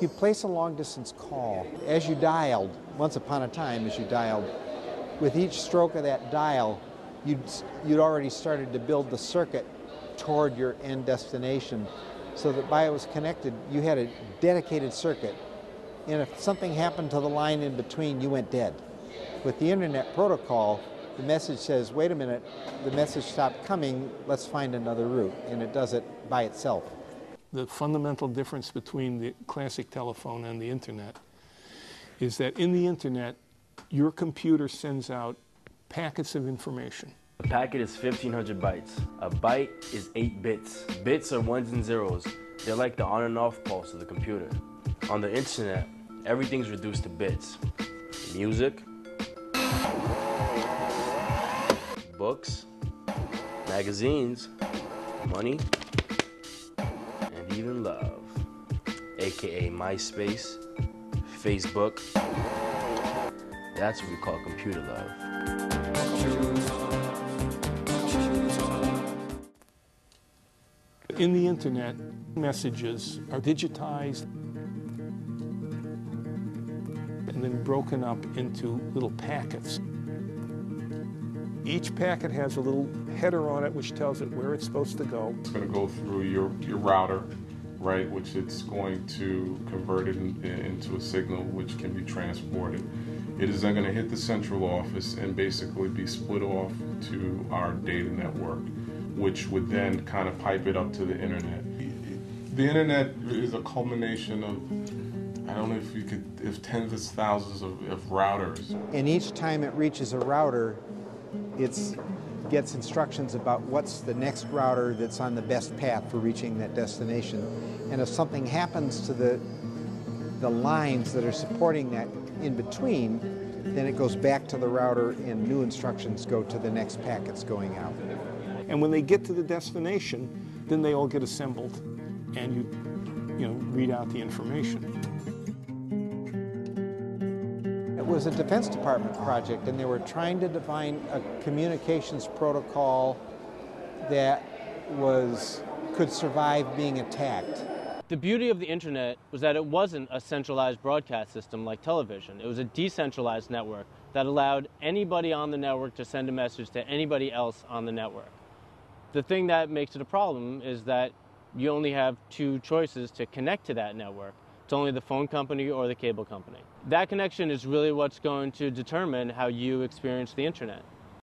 You place a long-distance call. As you dialed, once upon a time, as you dialed, with each stroke of that dial, you'd already started to build the circuit toward your end destination, so that by it was connected, you had a dedicated circuit, and if something happened to the line in between, you went dead. With the internet protocol, the message says, wait a minute, the message stopped coming, let's find another route, and it does it by itself. The fundamental difference between the classic telephone and the internet is that in the internet, your computer sends out packets of information. A packet is 1,500 bytes. A byte is 8 bits. Bits are ones and zeros. They're like the on and off pulse of the computer. On the internet, everything's reduced to bits. Music, books, magazines, money, and even love, aka MySpace, Facebook. That's what we call computer love. In the internet, messages are digitized and then broken up into little packets. Each packet has a little header on it which tells it where it's supposed to go. It's going to go through your router, right, which it's going to convert it into a signal which can be transported. It is then going to hit the central office and basically be split off to our data network, which would then kind of pipe it up to the internet. The internet is a culmination of, I don't know if tens of thousands of routers. And each time it reaches a router, it gets instructions about what's the next router that's on the best path for reaching that destination. And if something happens to the lines that are supporting that in between, then it goes back to the router and new instructions go to the next packets going out. And when they get to the destination, then they all get assembled and you read out the information. It was a Defense Department project, and they were trying to define a communications protocol that could survive being attacked. The beauty of the internet was that it wasn't a centralized broadcast system like television. It was a decentralized network that allowed anybody on the network to send a message to anybody else on the network. The thing that makes it a problem is that you only have two choices to connect to that network. It's only the phone company or the cable company. That connection is really what's going to determine how you experience the internet.